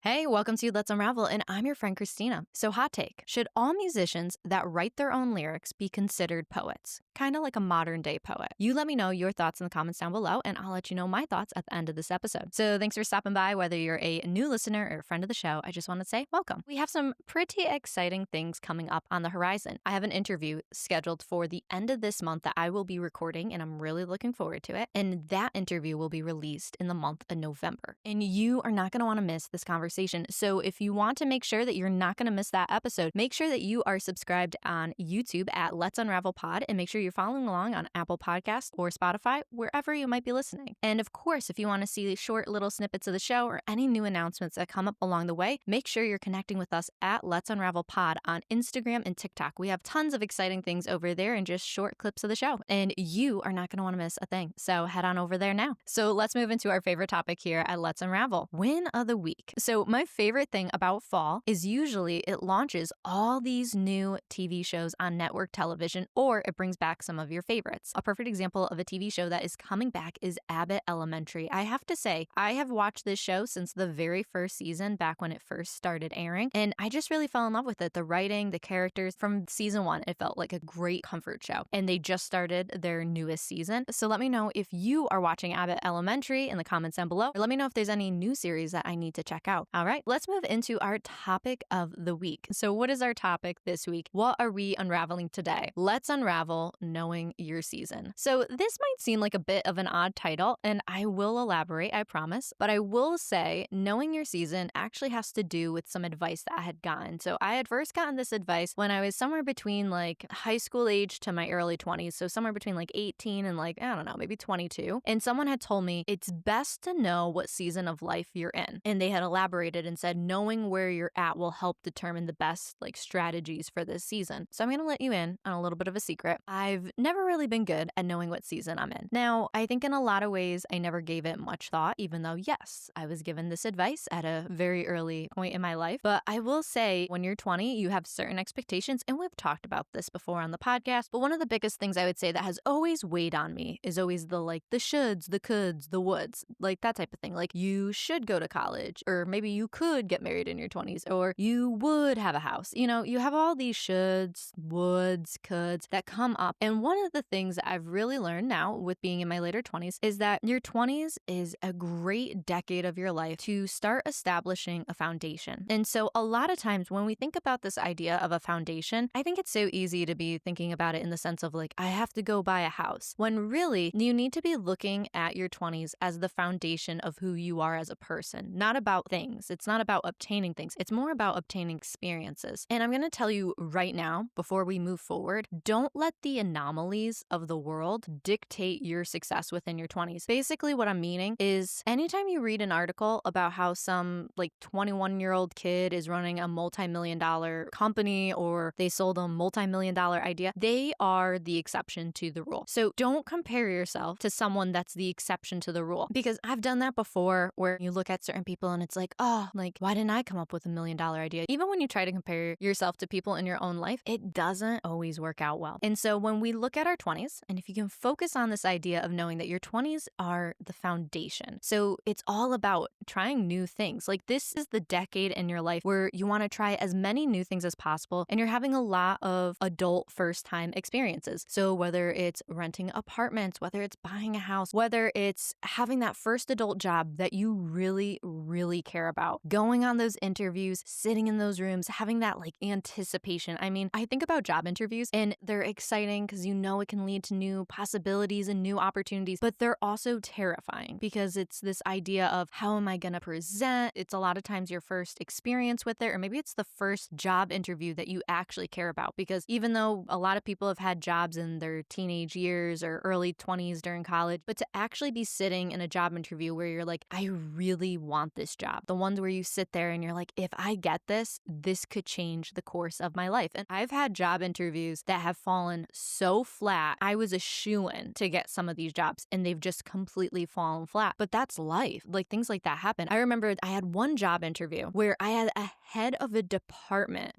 Hey, welcome to Let's Unravel, and I'm your friend Christina. So, hot take. Should all musicians that write their own lyrics be considered poets? Kind of like a modern day poet. You let me know your thoughts in the comments down below, and I'll let you know my thoughts at the end of this episode. So, thanks for stopping by. Whether you're a new listener or a friend of the show, I just want to say welcome. We have some pretty exciting things coming up on the horizon. I have an interview scheduled for the end of this month that I will be recording, and I'm really looking forward to it. And that interview will be released in the month of November. And you are not going to want to miss this conversation. So if you want to make sure that you're not going to miss that episode, make sure that you are subscribed on YouTube at Let's Unravel Pod, and make sure you're following along on Apple Podcasts or Spotify, wherever you might be listening. And of course, if you want to see short little snippets of the show or any new announcements that come up along the way, make sure you're connecting with us at Let's Unravel Pod on Instagram and TikTok. We have tons of exciting things over there and just short clips of the show. And you are not going to want to miss a thing. So head on over there now. So let's move into our favorite topic here at Let's Unravel, Win of the Week. So my favorite thing about fall is usually it launches all these new TV shows on network television, or it brings back some of your favorites. A perfect example of a TV show that is coming back is Abbott Elementary. I have to say, I have watched this show since the very first season, back when it first started airing, and I just really fell in love with it. The writing, the characters. From season one, it felt like a great comfort show, and they just started their newest season. So let me know if you are watching Abbott Elementary in the comments down below, or let me know if there's any new series that I need to check out. All right, let's move into our topic of the week. So what is our topic this week? What are we unraveling today? Let's unravel knowing your season. So this might seem like a bit of an odd title, and I will elaborate, I promise. But I will say knowing your season actually has to do with some advice that I had gotten. So I had first gotten this advice when I was somewhere between like high school age to my early 20s. So somewhere between like 18 and like, I don't know, maybe 22. And someone had told me it's best to know what season of life you're in. And they had elaborated and said knowing where you're at will help determine the best like strategies for this season. So I'm going to let you in on a little bit of a secret. I've never really been good at knowing what season I'm in. Now, I think in a lot of ways I never gave it much thought, even though yes, I was given this advice at a very early point in my life. But I will say when you're 20, you have certain expectations, and we've talked about this before on the podcast. But one of the biggest things I would say that has always weighed on me is always the shoulds, the coulds, the woulds, like that type of thing. Like you should go to college, or maybe you could get married in your 20s, or you would have a house. You know, you have all these shoulds, woulds, coulds that come up. And one of the things that I've really learned now with being in my later 20s is that your 20s is a great decade of your life to start establishing a foundation. And so a lot of times when we think about this idea of a foundation, I think it's so easy to be thinking about it in the sense of like, I have to go buy a house, when really you need to be looking at your 20s as the foundation of who you are as a person, not about things. It's not about obtaining things. It's more about obtaining experiences. And I'm going to tell you right now, before we move forward, don't let the anomalies of the world dictate your success within your 20s. Basically, what I'm meaning is anytime you read an article about how some like 21-year-old kid is running a multi-million-dollar company, or they sold a multi-million-dollar idea, they are the exception to the rule. So don't compare yourself to someone that's the exception to the rule, because I've done that before, where you look at certain people and it's like, oh, like, why didn't I come up with $1 million idea? Even when you try to compare yourself to people in your own life, it doesn't always work out well. And so when we look at our 20s, and if you can focus on this idea of knowing that your 20s are the foundation. So it's all about trying new things. Like this is the decade in your life where you want to try as many new things as possible, and you're having a lot of adult first-time experiences. So whether it's renting apartments, whether it's buying a house, whether it's having that first adult job that you really, really care about, going on those interviews, sitting in those rooms, having that like anticipation. I mean, I think about job interviews and they're exciting because you know it can lead to new possibilities and new opportunities, but they're also terrifying because it's this idea of how am I going to present? It's a lot of times your first experience with it, or maybe it's the first job interview that you actually care about, because even though a lot of people have had jobs in their teenage years or early 20s during college, but to actually be sitting in a job interview where you're like, I really want this job. The ones where you sit there and you're like, if I get this, this could change the course of my life. And I've had job interviews that have fallen so flat. I was a shoo-in to get some of these jobs and they've just completely fallen flat. But that's life. Like things like that happen. I remember I had one job interview where I had a head of a department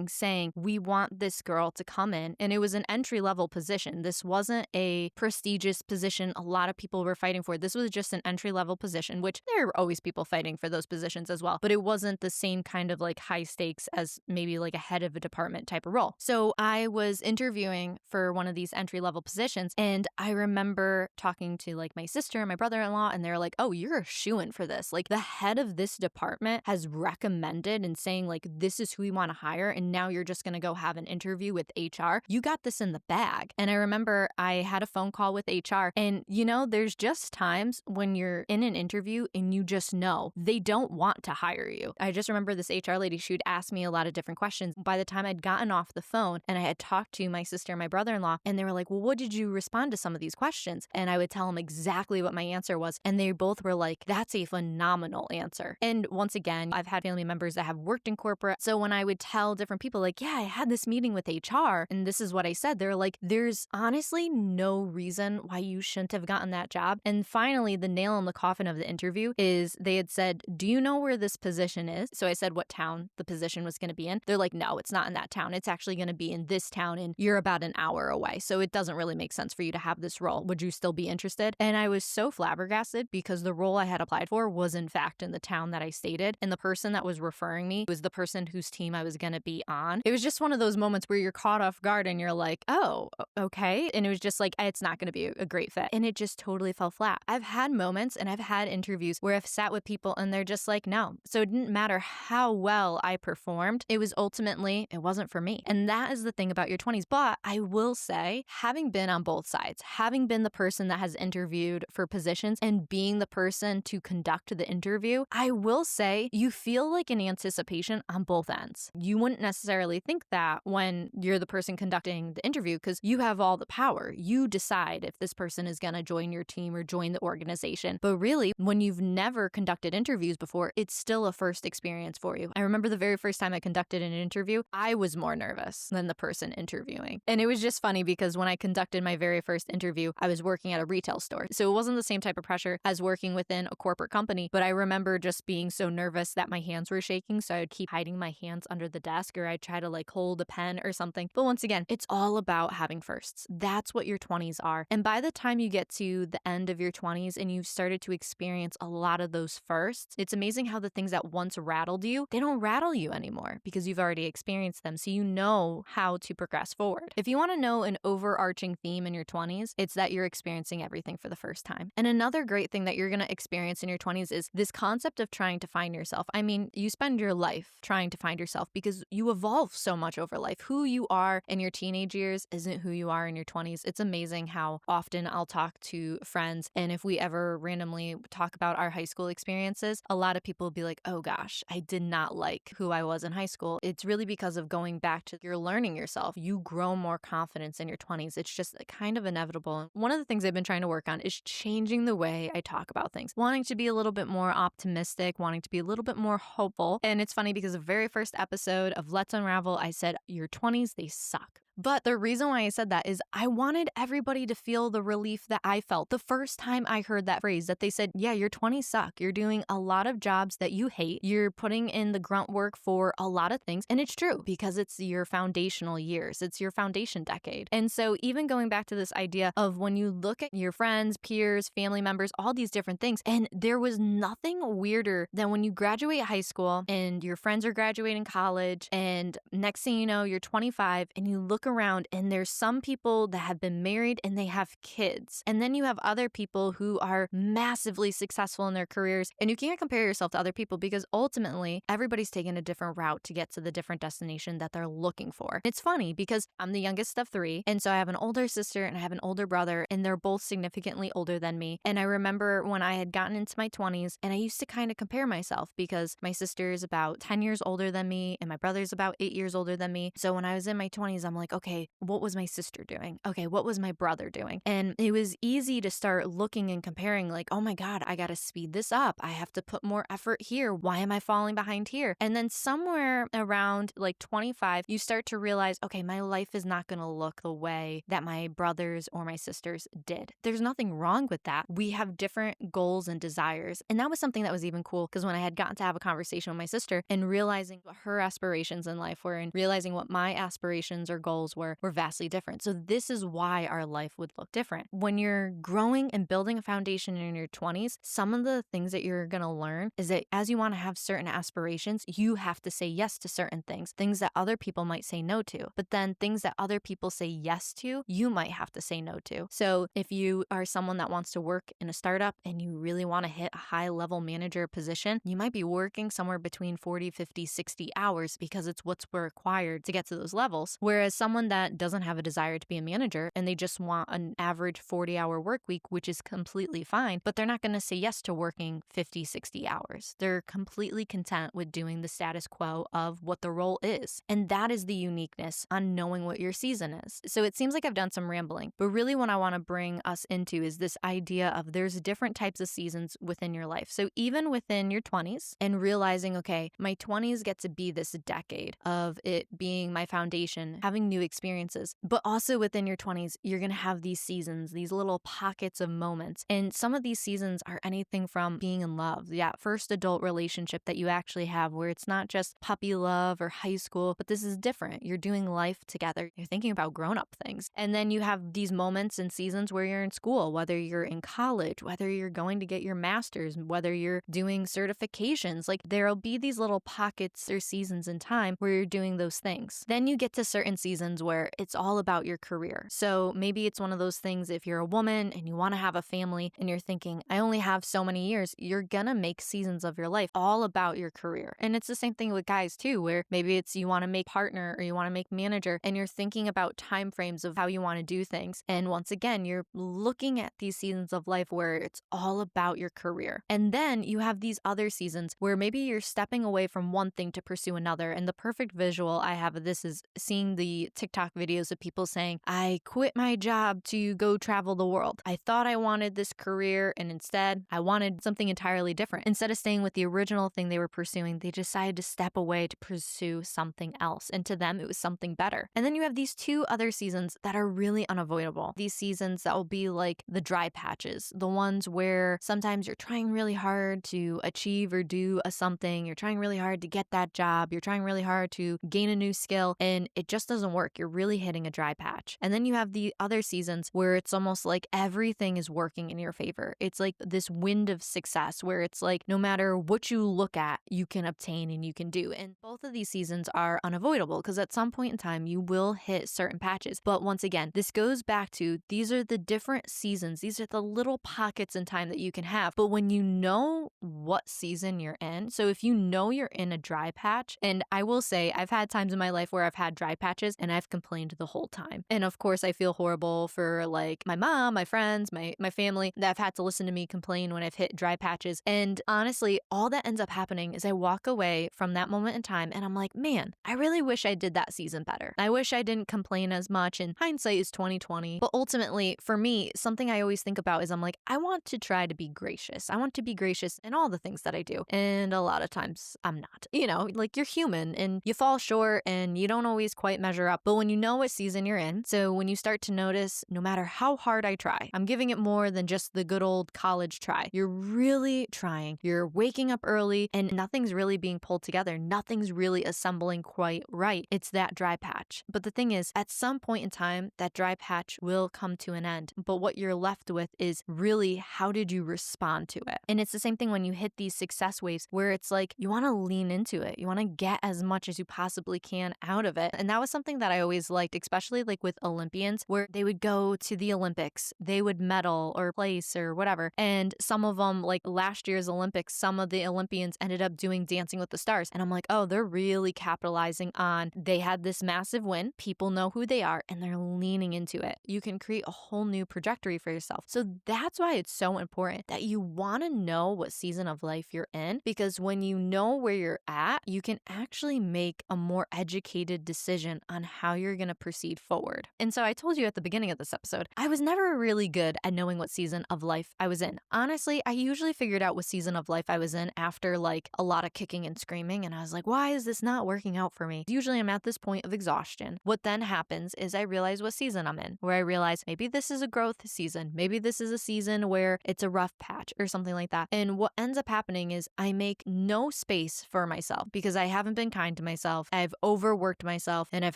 saying, we want this girl to come in. And it was an entry-level position. This wasn't a prestigious position a lot of people were fighting for. This was just an entry-level position, which there are always people fighting for those positions. positions as well, but it wasn't the same kind of like high stakes as maybe like a head of a department type of role. So I was interviewing for one of these entry-level positions, and I remember talking to like my sister and my brother-in-law, and they're like, oh, you're a shoo-in for this. Like the head of this department has recommended and saying like, this is who we want to hire, and now you're just going to go have an interview with HR. You got this in the bag. And I remember I had a phone call with HR, and there's just times when you're in an interview and you just know they don't want to hire you. I just remember this HR lady, she would ask me a lot of different questions. By the time I'd gotten off the phone and I had talked to my sister and my brother-in-law, and they were like, well, what did you respond to some of these questions? And I would tell them exactly what my answer was. And they both were like, that's a phenomenal answer. And once again, I've had family members that have worked in corporate. So when I would tell different people like, yeah, I had this meeting with HR and this is what I said, they're like, there's honestly no reason why you shouldn't have gotten that job. And finally, the nail in the coffin of the interview is they had said, do you know where this position is? So I said what town the position was going to be in. They're like, no, it's not in that town. It's actually going to be in this town and you're about an hour away. So it doesn't really make sense for you to have this role. Would you still be interested? And I was so flabbergasted because the role I had applied for was in fact in the town that I stated. And the person that was referring me was the person whose team I was going to be on. It was just one of those moments where you're caught off guard and you're like, oh, okay. And it was just like, it's not going to be a great fit. And it just totally fell flat. I've had moments and I've had interviews where I've sat with people and they're just like, no. So it didn't matter how well I performed. It wasn't for me. And that is the thing about your 20s. But I will say, having been on both sides, having been the person that has interviewed for positions and being the person to conduct the interview, I will say you feel like an anticipation on both ends. You wouldn't necessarily think that when you're the person conducting the interview because you have all the power. You decide if this person is going to join your team or join the organization. But really, when you've never conducted interviews before, it's still a first experience for you. I remember the very first time I conducted an interview, I was more nervous than the person interviewing. And it was just funny because when I conducted my very first interview, I was working at a retail store. So it wasn't the same type of pressure as working within a corporate company. But I remember just being so nervous that my hands were shaking. So I would keep hiding my hands under the desk or I'd try to like hold a pen or something. But once again, it's all about having firsts. That's what your 20s are. And by the time you get to the end of your 20s and you've started to experience a lot of those firsts, it's amazing how the things that once rattled you, they don't rattle you anymore because you've already experienced them. So you know how to progress forward. If you want to know an overarching theme in your 20s, it's that you're experiencing everything for the first time. And another great thing that you're going to experience in your 20s is this concept of trying to find yourself. I mean, you spend your life trying to find yourself because you evolve so much over life. Who you are in your teenage years isn't who you are in your 20s. It's amazing how often I'll talk to friends, and if we ever randomly talk about our high school experiences, a lot of people will be like, oh gosh, I did not like who I was in high school. It's really because of going back to you're learning yourself. You grow more confidence in your 20s. It's just kind of inevitable. One of the things I've been trying to work on is changing the way I talk about things, wanting to be a little bit more optimistic, wanting to be a little bit more hopeful. And it's funny because the very first episode of Let's Unravel, I said, your 20s, they suck. But the reason why I said that is I wanted everybody to feel the relief that I felt the first time I heard that phrase, that they said, yeah, your 20s suck. You're doing a lot of jobs that you hate. You're putting in the grunt work for a lot of things. And it's true because it's your foundational years. It's your foundation decade. And so even going back to this idea of when you look at your friends, peers, family members, all these different things, and there was nothing weirder than when you graduate high school and your friends are graduating college and next thing you know, you're 25 and you look around and there's some people that have been married and they have kids. And then you have other people who are massively successful in their careers. And you can't compare yourself to other people because ultimately everybody's taking a different route to get to the different destination that they're looking for. It's funny because I'm the youngest of three. And so I have an older sister and I have an older brother and they're both significantly older than me. And I remember when I had gotten into my 20s and I used to kind of compare myself because my sister is about 10 years older than me and my brother's about 8 years older than me. So when I was in my 20s, I'm like, okay, what was my sister doing? Okay, what was my brother doing? And it was easy to start looking and comparing like, oh my God, I got to speed this up. I have to put more effort here. Why am I falling behind here? And then somewhere around like 25, you start to realize, okay, my life is not going to look the way that my brothers or my sisters did. There's nothing wrong with that. We have different goals and desires. And that was something that was even cool because when I had gotten to have a conversation with my sister and realizing what her aspirations in life were and realizing what my aspirations or goals goals were vastly different. So this is why our life would look different. When you're growing and building a foundation in your 20s, some of the things that you're going to learn is that as you want to have certain aspirations, you have to say yes to certain things that other people might say no to. But then things that other people say yes to, you might have to say no to. So if you are someone that wants to work in a startup and you really want to hit a high level manager position, you might be working somewhere between 40, 50, 60 hours because it's what's required to get to those levels. Whereas someone that doesn't have a desire to be a manager and they just want an average 40-hour work week, which is completely fine, but they're not going to say yes to working 50, 60 hours. They're completely content with doing the status quo of what the role is. And that is the uniqueness on knowing what your season is. So it seems like I've done some rambling, but really what I want to bring us into is this idea of there's different types of seasons within your life. So even within your 20s and realizing, okay, my 20s get to be this decade of it being my foundation, having new experiences, but also within your 20s, you're going to have these seasons, these little pockets of moments. And some of these seasons are anything from being in love, that first adult relationship that you actually have where it's not just puppy love or high school, but this is different. You're doing life together. You're thinking about grown-up things. And then you have these moments and seasons where you're in school, whether you're in college, whether you're going to get your master's, whether you're doing certifications. Like there'll be these little pockets or seasons in time where you're doing those things. Then you get to certain seasons where it's all about your career. So maybe it's one of those things if you're a woman and you want to have a family and you're thinking, I only have so many years, you're gonna make seasons of your life all about your career. And it's the same thing with guys too, where maybe it's you want to make partner or you want to make manager and you're thinking about time frames of how you want to do things. And once again, you're looking at these seasons of life where it's all about your career. And then you have these other seasons where maybe you're stepping away from one thing to pursue another. And the perfect visual I have of this is seeing the TikTok videos of people saying, I quit my job to go travel the world. I thought I wanted this career and instead I wanted something entirely different. Instead of staying with the original thing they were pursuing, they decided to step away to pursue something else. And to them, it was something better. And then you have these two other seasons that are really unavoidable. These seasons that will be like the dry patches, the ones where sometimes you're trying really hard to achieve or do something. You're trying really hard to get that job. You're trying really hard to gain a new skill and it just doesn't work. You're really hitting a dry patch. And then you have the other seasons where it's almost like everything is working in your favor. It's like this wind of success where it's like no matter what you look at, you can obtain and you can do. And both of these seasons are unavoidable because at some point in time, you will hit certain patches. But once again, this goes back to these are the different seasons. These are the little pockets in time that you can have. But when you know what season you're in, so if you know you're in a dry patch, and I will say I've had times in my life where I've had dry patches and I've complained the whole time. And of course, I feel horrible for like my mom, my friends, my family that have had to listen to me complain when I've hit dry patches. And honestly, all that ends up happening is I walk away from that moment in time and I'm like, man, I really wish I did that season better. I wish I didn't complain as much and hindsight is 2020. But ultimately, for me, something I always think about is I'm like, I want to try to be gracious. I want to be gracious in all the things that I do. And a lot of times I'm not. You know, like you're human and you fall short and you don't always quite measure up. But when you know what season you're in, so when you start to notice, no matter how hard I try, I'm giving it more than just the good old college try. You're really trying. You're waking up early and nothing's really being pulled together. Nothing's really assembling quite right. It's that dry patch. But the thing is, at some point in time, that dry patch will come to an end. But what you're left with is really how did you respond to it? And it's the same thing when you hit these success waves where it's like you want to lean into it. You want to get as much as you possibly can out of it. And that was something that I always liked, especially like with Olympians, where they would go to the Olympics, they would medal or place or whatever. And some of them, like last year's Olympics, some of the Olympians ended up doing Dancing with the Stars. And I'm like, oh, they're really capitalizing on, they had this massive win. People know who they are and they're leaning into it. You can create a whole new trajectory for yourself. So that's why it's so important that you want to know what season of life you're in, because when you know where you're at, you can actually make a more educated decision on how you're going to proceed forward. And so I told you at the beginning of this episode, I was never really good at knowing what season of life I was in. Honestly, I usually figured out what season of life I was in after like a lot of kicking and screaming. And I was like, why is this not working out for me? Usually I'm at this point of exhaustion. What then happens is I realize what season I'm in, where I realize maybe this is a growth season. Maybe this is a season where it's a rough patch or something like that. And what ends up happening is I make no space for myself because I haven't been kind to myself. I've overworked myself and I've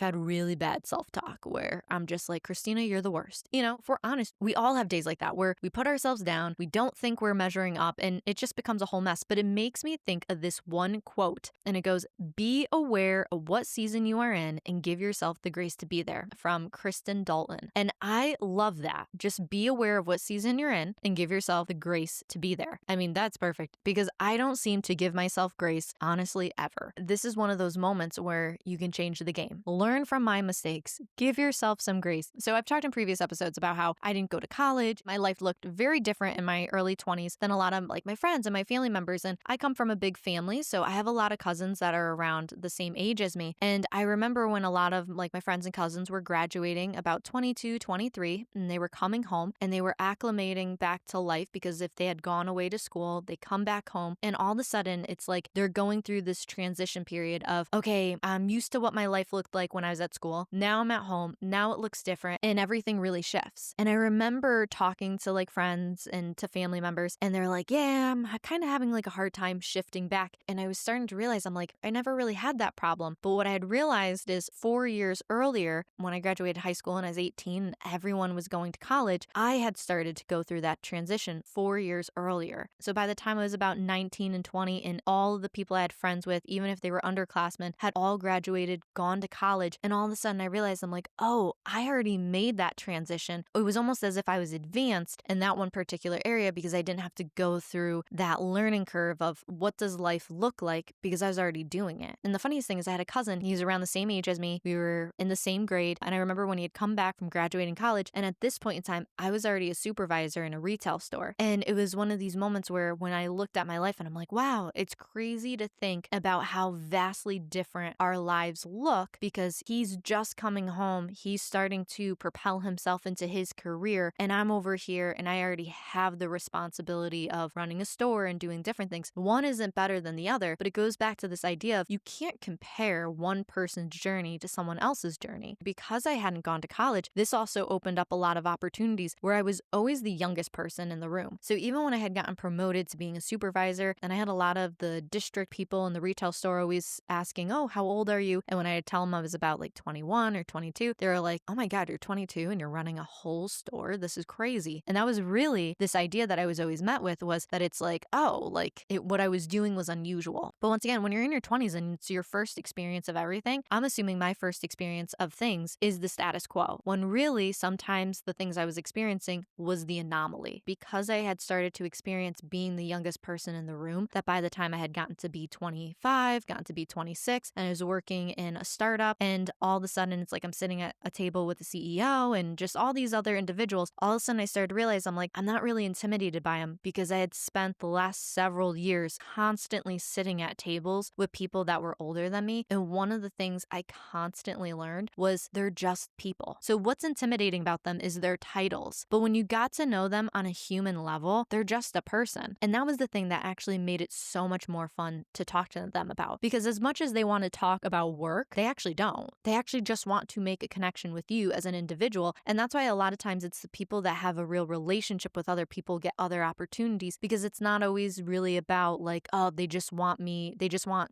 had really bad self-talk where I'm just like, Christina, you're the worst. If we're honest, we all have days like that where we put ourselves down, we don't think we're measuring up, and it just becomes a whole mess. But it makes me think of this one quote, and it goes, be aware of what season you are in and give yourself the grace to be there, from Kristen Dalton. And I love that. Just be aware of what season you're in and give yourself the grace to be there. I mean, that's perfect because I don't seem to give myself grace, honestly, ever. This is one of those moments where you can change the game. Learn from my mistakes. Give yourself some grace. So I've talked in previous episodes about how I didn't go to college. My life looked very different in my early 20s than a lot of my friends and my family members. And I come from a big family, so I have a lot of cousins that are around the same age as me. And I remember when a lot of my friends and cousins were graduating about 22, 23, and they were coming home and they were acclimating back to life because if they had gone away to school, they come back home and all of a sudden it's like they're going through this transition period of, okay, I'm used to what my life looked like when I was at school. Now I'm at home. Now it looks different and everything really shifts. And I remember talking to friends and to family members and they're like, yeah, I'm kind of having a hard time shifting back. And I was starting to realize I never really had that problem. But what I had realized is 4 years earlier, when I graduated high school and I was 18 and everyone was going to college, I had started to go through that transition 4 years earlier. So by the time I was about 19 and 20 and all of the people I had friends with, even if they were underclassmen, had all graduated, gone to college. And all of a sudden I realized oh, I already made that transition. It was almost as if I was advanced in that one particular area because I didn't have to go through that learning curve of what does life look like because I was already doing it. And the funniest thing is I had a cousin, he's around the same age as me. We were in the same grade. And I remember when he had come back from graduating college. And at this point in time, I was already a supervisor in a retail store. And it was one of these moments where when I looked at my life and I'm like, wow, it's crazy to think about how vastly different our lives look because he's just coming home. He's starting to propel himself into his career. And I'm over here and I already have the responsibility of running a store and doing different things. One isn't better than the other, but it goes back to this idea of you can't compare one person's journey to someone else's journey. Because I hadn't gone to college, this also opened up a lot of opportunities where I was always the youngest person in the room. So even when I had gotten promoted to being a supervisor, and I had a lot of the district people in the retail store always asking, oh, how old are you? And when I'd tell them I was about 21 or 22, they were like, oh my God, you're 22 and you're running a whole store. This is crazy. And that was really this idea that I was always met with was that it's what I was doing was unusual. But once again, when you're in your 20s and it's your first experience of everything, I'm assuming my first experience of things is the status quo, when really sometimes the things I was experiencing was the anomaly. Because I had started to experience being the youngest person in the room, that by the time I had gotten to be 25, gotten to be 26, and I was working in a startup, and all of a sudden it's like I'm sitting at a table with the CEO and just all these other individuals, all of a sudden I started to realize I'm not really intimidated by them because I had spent the last several years constantly sitting at tables with people that were older than me. And one of the things I constantly learned was they're just people. So what's intimidating about them is their titles. But when you got to know them on a human level, they're just a person. And that was the thing that actually made it so much more fun to talk to them about. Because as much as they want to talk about work, they actually don't. They actually just want to make a connection with you as an individual. And that's why a lot of times it's the people that have a real relationship with other people get other opportunities, because it's not always really about oh, they just want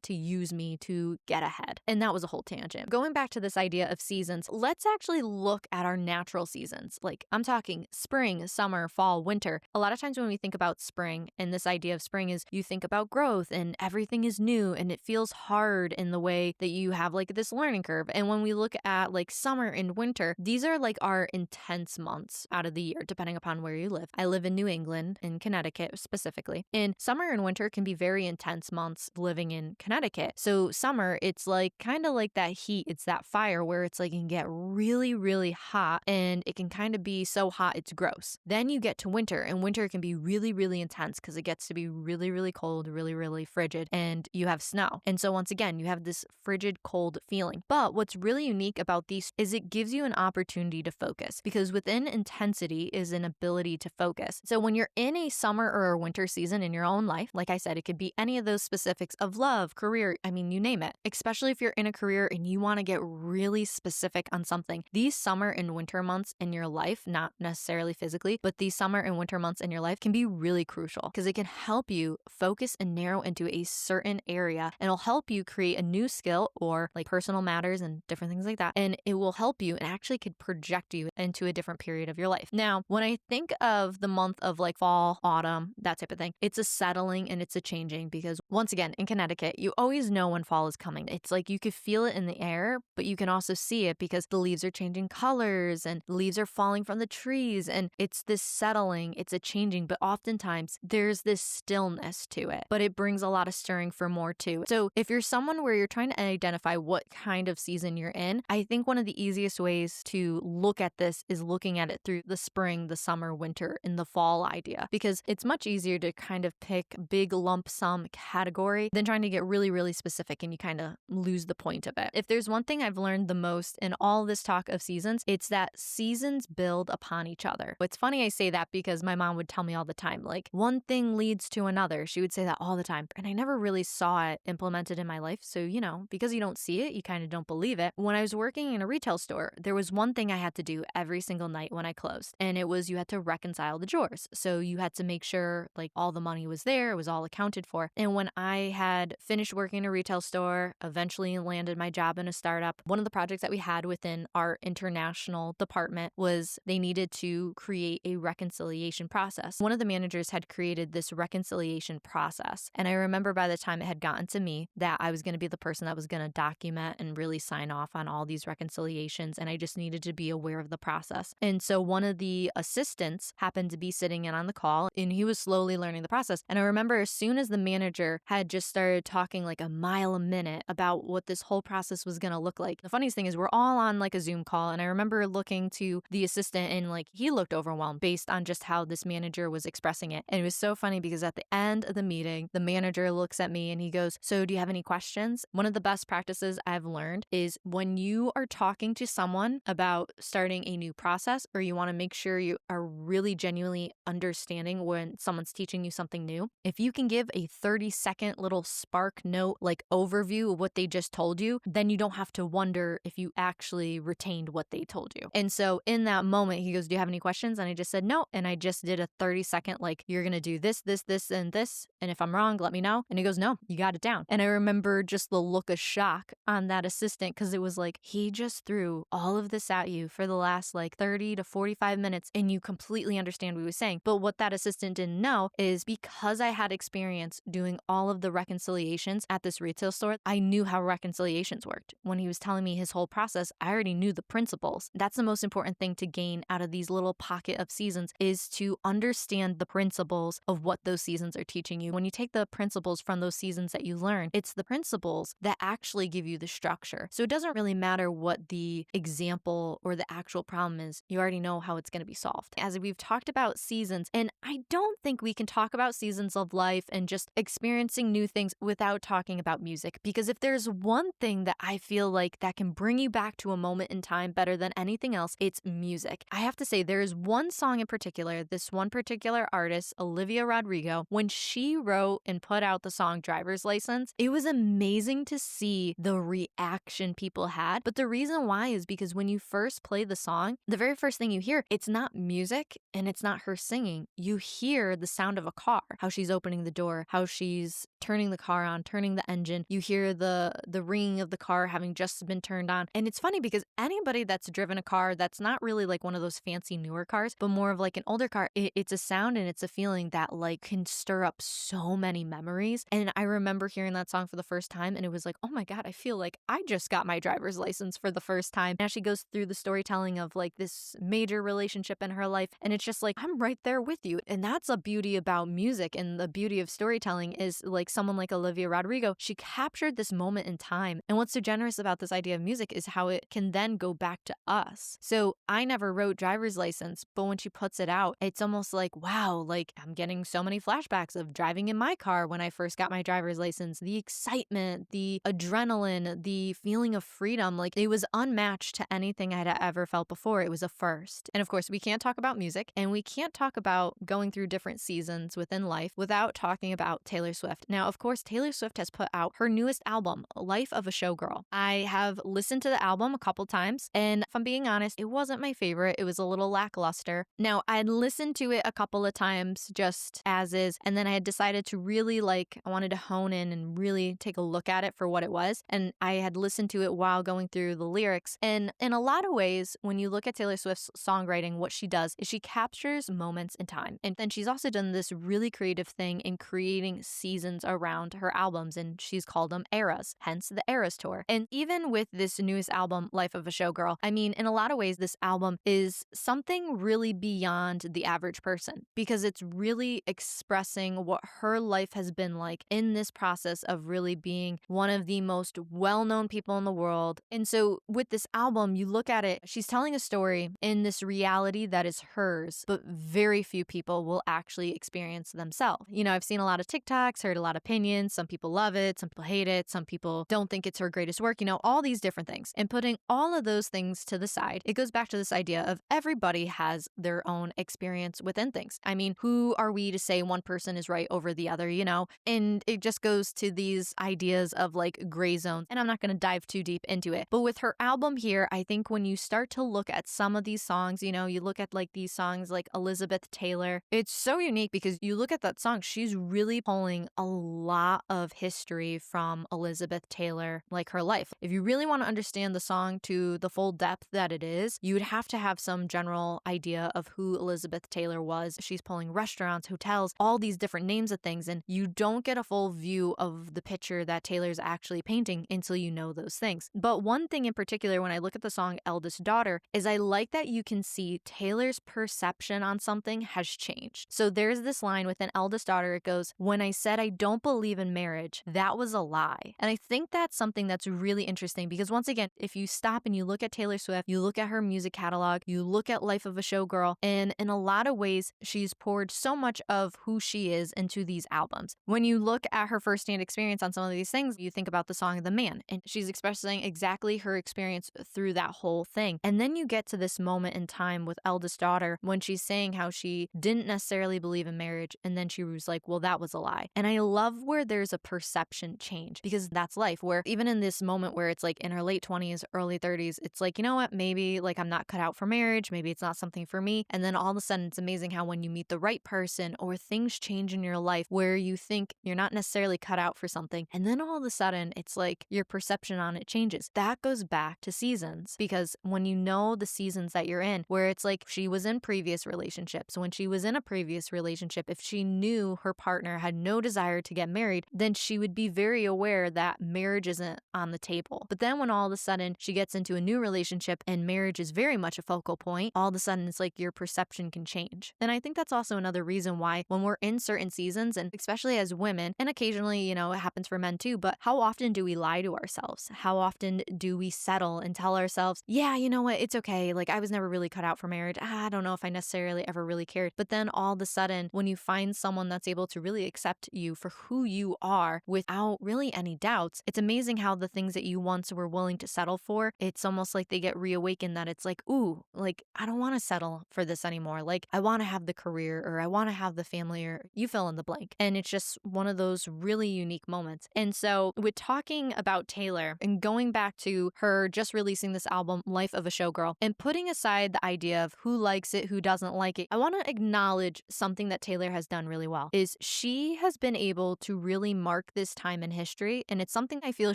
to use me to get ahead. And that was a whole tangent. Going back to this idea of seasons, let's actually look at our natural seasons. I'm talking spring, summer, fall, winter. A lot of times when we think about spring, and this idea of spring is you think about growth and everything is new and it feels hard in the way that you have this learning curve. And when we look at summer and winter, these are our intense months out of the year, depending upon where you live. I live in New England, in Connecticut specifically. And summer and winter can be very intense months living in Connecticut. So summer, it's kind of like that heat. It's that fire where it's it can get really, really hot and it can kind of be so hot it's gross. Then you get to winter, and winter can be really, really intense because it gets to be really, really cold, really, really frigid, and you have snow. And so once again, you have this frigid, cold feeling. But what's really unique about these is it gives you an opportunity to focus, because within intensity is an ability to focus. So when you're in a summer or a winter season in your own life, like I said, it could be any of those specifics of love, career, you name it. Especially if you're in a career and you want to get really specific on something. These summer and winter months in your life, not necessarily physically, but these summer and winter months in your life can be really crucial because it can help you focus and narrow into a certain area, and it'll help you create a new skill or personal matters and different things like that. And it will help you and actually could project you into a different period of your life. Now, when I think of the month of like fall, autumn, that type of thing, it's a settling and it's a changing because once again, in Connecticut, you always know when fall is coming. It's like you could feel it in the air, but you can also see it because the leaves are changing colors and the leaves are falling from the trees. And it's this settling, it's a changing, but oftentimes there's this stillness to it, but it brings a lot of stirring for more too. So if you're someone where you're trying to identify what kind of season you're in, I think one of the easiest ways to look at this is looking at it through the spring, the summer, winter, and the fall idea, because it's much easier to kind of pick big lump sum category than trying to get really, really specific and you kind of lose the point of it. If there's one thing I've learned the most in all this talk of seasons, it's that seasons build upon each other. It's funny I say that because my mom would tell me all the time, like one thing leads to another. She would say that all the time. And I never really saw it implemented in my life. So, because you don't see it, you kind of don't believe it. When I was working in a retail store, there was one thing I had to do every single night when I closed. And it was you had to reconcile the drawers. So you had to make sure like all the money was there, it was all accounted for. And when I had finished working in a retail store, eventually landed my job in a startup, one of the projects that we had within our international department was they needed to create a reconciliation process. One of the managers had created this reconciliation process. And I remember by the time it had gotten to me that I was going to be the person that was going to document and really sign off on all these reconciliations. And I just needed to be aware of the process. And so one of the assistants happened to be sitting in on the call and he was slowly learning the process. And I remember as soon as the manager had just started talking like a mile a minute about what this whole process was going to look like. The funniest thing is we're all on like a Zoom call. And I remember looking to the assistant and like he looked overwhelmed based on just how this manager was expressing it. And it was so funny because at the end of the meeting, the manager looks at me and he goes, "So do you have any questions?" One of the best practices I've learned is when you are talking to someone about starting a new process or you want to make sure you are really genuinely understanding when someone's teaching you something new, if you can give a 30-second little spark note like overview of what they just told you, then you don't have to wonder if you actually retained what they told you. And so in that moment, he goes, "Do you have any questions?" And I just said no. And I just did a 30-second like, "You're going to do this, this, this, and this. And if I'm wrong, let me know." And he goes, "No, you got it down." And I remember just the look of shock on that assistant because it was like, he just threw all of this at you for the last like 30 to 45 minutes and you completely understand what he was saying. But what that assistant didn't know is because I had experience doing all of the reconciliations at this retail store, I knew how reconciliations worked. When he was telling me his whole process, I already knew the principles. That's the most important thing to gain out of these little pocket of seasons is to understand the principles of what those seasons are teaching you. When you take the principles from those seasons that you learn, it's the principles that actually give you the structure. So it doesn't really matter what the example or the actual problem is. You already know how it's going to be solved. As we've talked about seasons, and I don't think we can talk about seasons of life and just experiencing new things without talking about music. Because if there's one thing that I feel like that can bring you back to a moment in time better than anything else, it's music. I have to say there is one song in particular, this one particular artist, Olivia Rodrigo, when she wrote and put out the song Driver's License, it was amazing to see the reaction people had. But the reason why is because when you first play the song, the very first thing you hear, it's not music and it's not her singing. You hear the sound of a car, how she's opening the door, how she's turning the car on, turning the engine. You hear the ringing of the car having just been turned on. And it's funny because anybody that's driven a car that's not really like one of those fancy newer cars, but more of like an older car, it's a sound and it's a feeling that like can stir up so many memories. And I remember hearing that song for the first time and it was like, oh my God, I feel like I just got my driver's license for the first time. Now she goes through the storytelling of like this major relationship in her life. And it's just like, I'm right there with you. And that's a beauty about music and the beauty of storytelling is like someone like Olivia Rodrigo, she captured this moment in time. And what's so generous about this idea of music is how it can then go back to us. So I never wrote driver's license, but when she puts it out, it's almost like, wow, like I'm getting so many flashbacks of driving in my car when I first got my driver's license, the excitement, the adrenaline, the feeling of freedom, like it was unmatched to anything I'd ever felt before. It was a first. And of course, we can't talk about music and we can't talk about going through different seasons within life without talking about Taylor Swift. Now, Now, of course, Taylor Swift has put out her newest album, Life of a Showgirl. I have listened to the album a couple times, and if I'm being honest, it wasn't my favorite. It was a little lackluster. Now, I had listened to it a couple of times just as is, and then I had decided to really I wanted to hone in and really take a look at it for what it was. And I had listened to it while going through the lyrics. And in a lot of ways, when you look at Taylor Swift's songwriting, what she does is she captures moments in time. And then she's also done this really creative thing in creating seasons around her albums, and she's called them eras, hence the Eras Tour. And even with this newest album, Life of a Showgirl, I mean, in a lot of ways, this album is something really beyond the average person because it's really expressing what her life has been like in this process of really being one of the most well-known people in the world. And so with this album, you look at it, she's telling a story in this reality that is hers, but very few people will actually experience themselves. You know, I've seen a lot of TikToks, heard a lot of opinions. Some people love it, some people hate it, some people don't think it's her greatest work, you know, all these different things. And putting all of those things to the side, it goes back to this idea of everybody has their own experience within things. I mean, who are we to say one person is right over the other, you know? And it just goes to these ideas of gray zones. And I'm not going to dive too deep into it. But with her album here, I think when you start to look at some of these songs, you know, you look at these songs like Elizabeth Taylor, it's so unique because you look at that song, she's really pulling a lot of history from Elizabeth Taylor, like her life. If you really want to understand the song to the full depth that it is, you would have to have some general idea of who Elizabeth Taylor was. She's pulling restaurants, hotels, all these different names of things, and you don't get a full view of the picture that Taylor's actually painting until you know those things. But one thing in particular, when I look at the song Eldest Daughter, is I like that you can see Taylor's perception on something has changed. So there's this line within Eldest Daughter, it goes, "When I said I don't believe in marriage, that was a lie." And I think that's something that's really interesting because once again, if you stop and you look at Taylor Swift, you look at her music catalog, you look at Life of a Showgirl, and in a lot of ways, she's poured so much of who she is into these albums. When you look at her firsthand experience on some of these things, you think about the song The Man, and she's expressing exactly her experience through that whole thing. And then you get to this moment in time with Eldest Daughter when she's saying how she didn't necessarily believe in marriage, and then she was like, well, that was a lie. And I love where there's a perception change because that's life, where even in this moment where it's in her late 20s, early 30s, it's you know what, maybe I'm not cut out for marriage, maybe it's not something for me. And then all of a sudden, it's amazing how when you meet the right person or things change in your life where you think you're not necessarily cut out for something, and then all of a sudden, it's your perception on it changes. That goes back to seasons because when you know the seasons that you're in, where it's she was in previous relationships, when she was in a previous relationship, if she knew her partner had no desire to get married, then she would be very aware that marriage isn't on the table. But then when all of a sudden she gets into a new relationship and marriage is very much a focal point, all of a sudden it's your perception can change. And I think that's also another reason why when we're in certain seasons, and especially as women, and occasionally, you know, it happens for men too, but how often do we lie to ourselves? How often do we settle and tell ourselves, yeah, you know what, it's okay. I was never really cut out for marriage. I don't know if I necessarily ever really cared. But then all of a sudden, when you find someone that's able to really accept you for who you are without really any doubts, it's amazing how the things that you once were willing to settle for, it's almost they get reawakened that it's ooh, I don't want to settle for this anymore. I want to have the career, or I want to have the family, or you fill in the blank. And it's just one of those really unique moments. And so with talking about Taylor and going back to her just releasing this album, Life of a Showgirl, and putting aside the idea of who likes it, who doesn't like it, I want to acknowledge something that Taylor has done really well is she has been able to really mark this time in history. And it's something I feel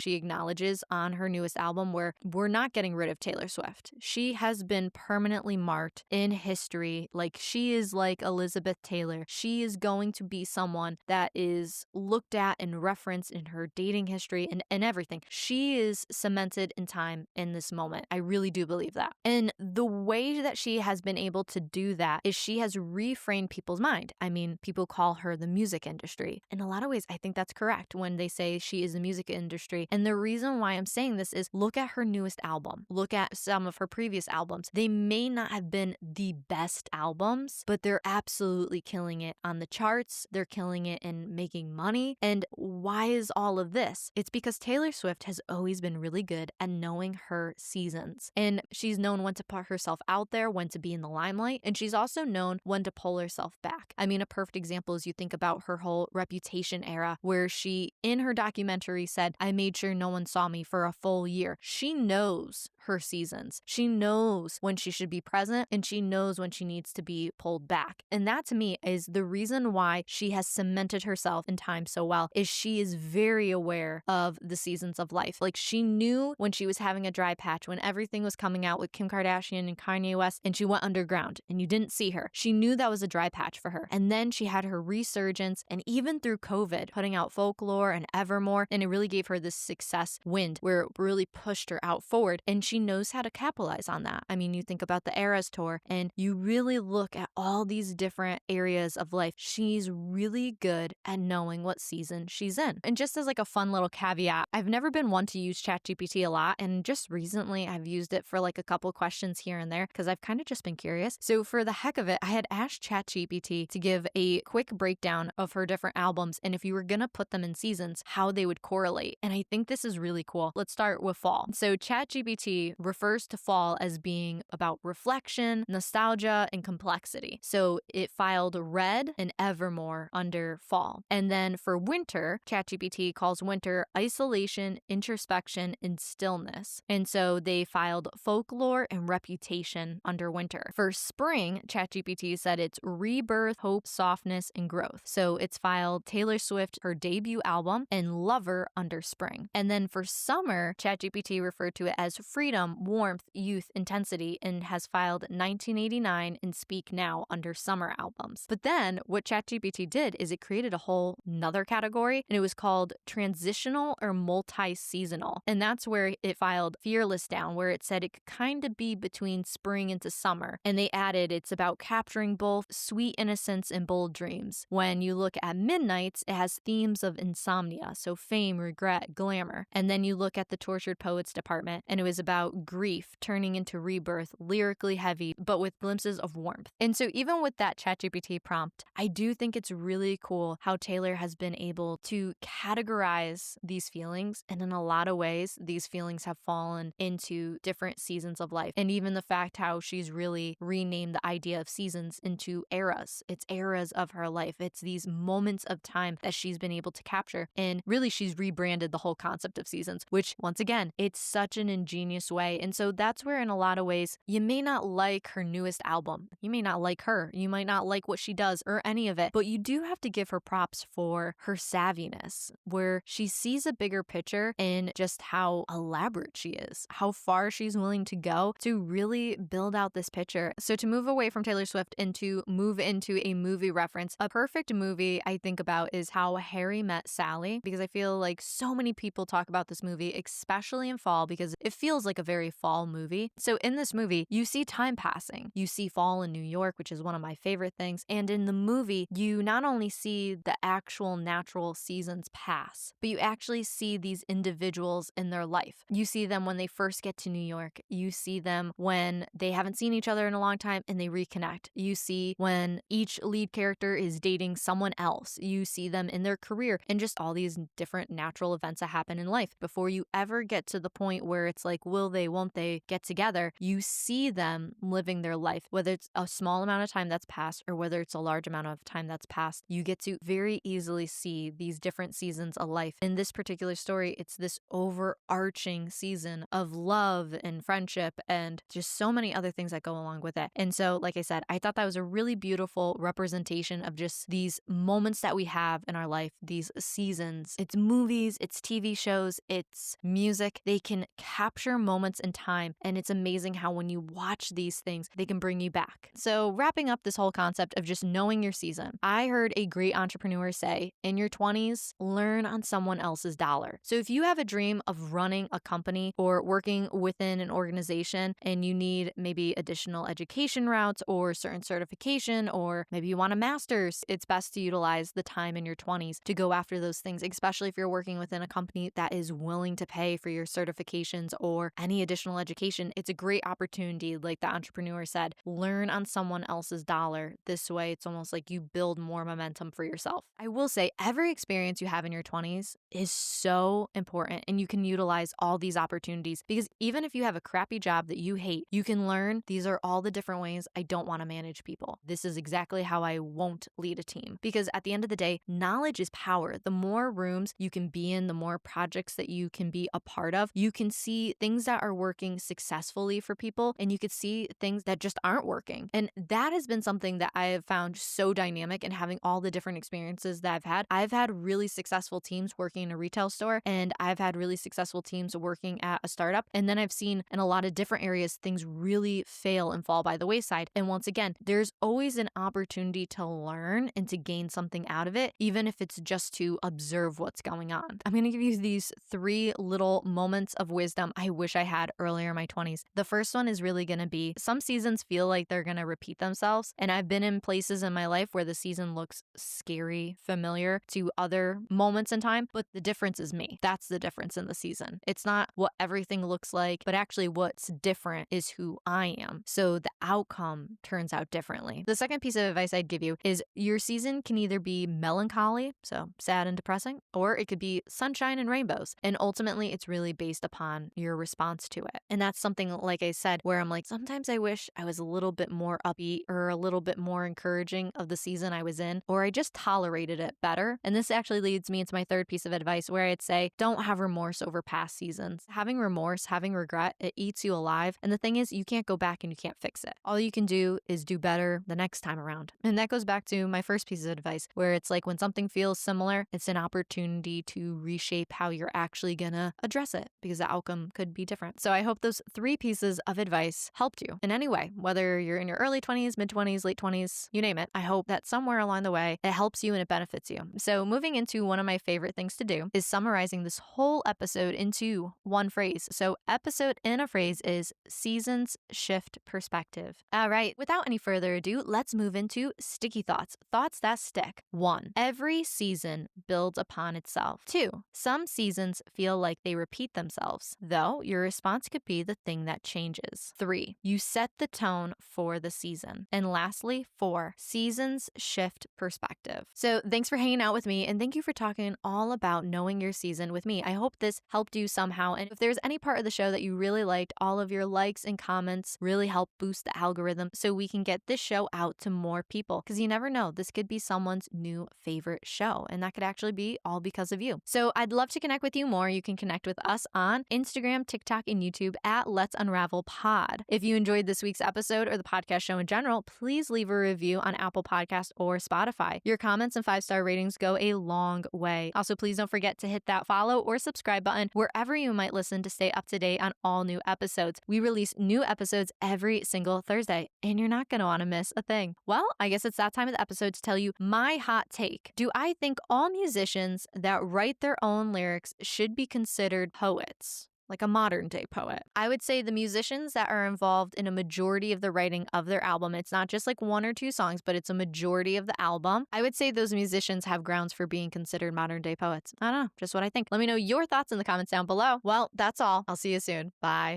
she acknowledges on her newest album, where we're not getting rid of Taylor Swift. She has been permanently marked in history. She is like Elizabeth Taylor. She is going to be someone that is looked at and referenced in her dating history and everything. She is cemented in time in this moment. I really do believe that. And the way that she has been able to do that is she has reframed people's mind. I mean, people call her the music industry. In a lot of ways, I think that's correct when they say she is the music industry. And the reason why I'm saying this is look at her newest album. Look at some of her previous albums. They may not have been the best albums, but they're absolutely killing it on the charts. They're killing it in making money. And why is all of this? It's because Taylor Swift has always been really good at knowing her seasons. And she's known when to put herself out there, when to be in the limelight. And she's also known when to pull herself back. I mean, a perfect example is you think about her whole reputation isolation era where she, in her documentary, said, I made sure no one saw me for a full year. She knows her seasons. She knows when she should be present and she knows when she needs to be pulled back. And that to me is the reason why she has cemented herself in time so well, is she is very aware of the seasons of life. Like she knew when she was having a dry patch, when everything was coming out with Kim Kardashian and Kanye West and she went underground and you didn't see her. She knew that was a dry patch for her. And then she had her resurgence, and even through COVID, putting out Folklore and Evermore, and it really gave her this success wind where it really pushed her out forward, and she knows how to capitalize on that. I mean, you think about the Eras tour and you really look at all these different areas of life. She's really good at knowing what season she's in. And just as like a fun little caveat, I've never been one to use ChatGPT a lot, and just recently I've used it for like a couple questions here and there because I've kind of just been curious. So for the heck of it, I had asked ChatGPT to give a quick breakdown of her different albums, and if you were gonna put them in seasons, how they would correlate. And I think this is really cool. Let's start with fall. So ChatGPT refers to fall as being about reflection, nostalgia, and complexity. So it filed Red and Evermore under fall. And then for winter, ChatGPT calls winter isolation, introspection, and stillness. And so they filed Folklore and Reputation under winter. For spring, ChatGPT said it's rebirth, hope, softness, and growth. So it's filed Taylor Swift, her debut album, and Lover under spring. And then for summer, ChatGPT referred to it as freedom, warmth, youth, intensity, and has filed 1989 and Speak Now under summer albums. But then what ChatGPT did is it created a whole nother category, and it was called transitional or multi-seasonal. And that's where it filed Fearless down, where it said it could kind of be between spring into summer. And they added it's about capturing both sweet innocence and bold dreams. When you look at Midnights, it has themes of insomnia, so fame, regret, glamour. And then you look at the Tortured Poets department, and it was about grief turning into rebirth, lyrically heavy, but with glimpses of warmth. And so even with that ChatGPT prompt, I do think it's really cool how Taylor has been able to categorize these feelings. And in a lot of ways, these feelings have fallen into different seasons of life. And even the fact how she's really renamed the idea of seasons into eras. It's eras of her life. It's these moments of time that she's been able to capture. And really, she's rebranded the whole concept of seasons, which once again, it's such an ingenious way. And so that's where in a lot of ways, you may not like her newest album. You may not like her. You might not like what she does or any of it, but you do have to give her props for her savviness, where she sees a bigger picture in just how elaborate she is, how far she's willing to go to really build out this picture. So to move away from Taylor Swift and to move into a movie reference, a perfect movie I think about is How Harry Met Sally, because I feel like so many people talk about this movie, especially in fall, because it feels like a very fall movie. So in this movie, you see time passing. You see fall in New York, which is one of my favorite things. And in the movie, you not only see the actual natural seasons pass, but you actually see these individuals in their life. You see them when they first get to New York. You see them when they haven't seen each other in a long time and they reconnect. You see when each lead character is dating someone else. You see them in their career and just all these different natural events that happen in life. Before you ever get to the point where it's like, will they, won't they get together? You see them living their life, whether it's a small amount of time that's passed or whether it's a large amount of time that's passed. You get to very easily see these different seasons of life. In this particular story, it's this overarching season of love and friendship and just so many other things that go along with it. And so, like I said, I thought that was a really beautiful representation of just these moments that we have in our life, these seasons. It's movies, it's TV shows, it's music. They can capture moments in time. And it's amazing how when you watch these things, they can bring you back. So wrapping up this whole concept of just knowing your season, I heard a great entrepreneur say, in your 20s, learn on someone else's dollar. So if you have a dream of running a company or working within an organization and you need maybe additional education routes or certain certification, or maybe you want a master's, it's best to utilize the time in your 20s to go after those things, especially if you're working within a company that is willing to pay for your certifications or any additional education. It's a great opportunity, like the entrepreneur said, learn on someone else's dollar. This way, it's almost like you build more momentum for yourself. I will say every experience you have in your 20s is so important, and you can utilize all these opportunities because even if you have a crappy job that you hate, you can learn these are all the different ways I don't want to manage people. This is exactly how I won't lead a team, because at the end of the day, knowledge is power. The more rooms you can be in, the more projects that you can be a part of, you can see things that are working successfully for people, and you could see things that just aren't working. And that has been something that I have found so dynamic in having all the different experiences that I've had. I've had really successful teams working in a retail store, and I've had really successful teams working at a startup. And then I've seen in a lot of different areas, things really fail and fall by the wayside. And once again, there's always an opportunity to learn and to gain something out of it, even if it's just to observe what's going on. I'm going to give you these 3 little moments of wisdom I wish I had earlier in my 20s. The first one is really going to be some seasons feel like they're going to repeat themselves. And I've been in places in my life where the season looks scary, familiar to other moments in time, but the difference is me. That's the difference in the season. It's not what everything looks like, but actually what's different is who I am. So the outcome turns out differently. The second piece of advice I'd give you is your season can either be melancholy, so sad and depressing, or it could be sunshine and rainbows. And ultimately, it's really based upon your response to it. And that's something, like I said, where I'm like, sometimes I wish I was a little bit more upbeat or a little bit more encouraging of the season I was in, or I just tolerated it better. And this actually leads me into my third piece of advice, where I'd say, don't have remorse over past seasons. Having remorse, having regret, it eats you alive. And the thing is, you can't go back and you can't fix it. All you can do is do better the next time around. And that goes back to my first piece of advice, where it's like when something feels similar, it's an opportunity to reshape how you're actually gonna address it, because the outcome could be different. So I hope those 3 pieces of advice helped you in any way, whether you're in your early 20s, mid 20s, late 20s, you name it. I hope that somewhere along the way, it helps you and it benefits you. So moving into one of my favorite things to do is summarizing this whole episode into one phrase. So episode in a phrase is seasons shift perspective. All right, without any further ado, let's move into sticky thoughts, thoughts that stick. 1, every season builds upon itself. 2, some seasons feel like they repeat themselves, though your response could be the thing that changes. 3, you set the tone for the season. And lastly, 4, seasons shift perspective. So thanks for hanging out with me, and thank you for talking all about knowing your season with me. I hope this helped you somehow. And if there's any part of the show that you really liked, all of your likes and comments really help boost the algorithm so we can get this show out to more people, because you never know, this could be someone's new favorite show, and that could actually be all because of you. So I'd love to connect with you more. You can connect with us on Instagram, TikTok, and YouTube at Let's Unravel Pod. If you enjoyed this week's episode or the podcast show in general, please leave a review on Apple Podcasts or Spotify. Your comments and 5-star ratings go a long way. Also, please don't forget to hit that follow or subscribe button wherever you might listen to stay up to date on all new episodes. We release new episodes every single Thursday, and you're not going to want to miss a thing. Well, I guess it's that time of the episode to tell you my hot take. Do I think all musicians that write their own lyrics should be considered poets? Like a modern day poet. I would say the musicians that are involved in a majority of the writing of their album, it's not just like 1 or 2 songs, but it's a majority of the album. I would say those musicians have grounds for being considered modern day poets. I don't know, just what I think. Let me know your thoughts in the comments down below. Well, that's all. I'll see you soon. Bye.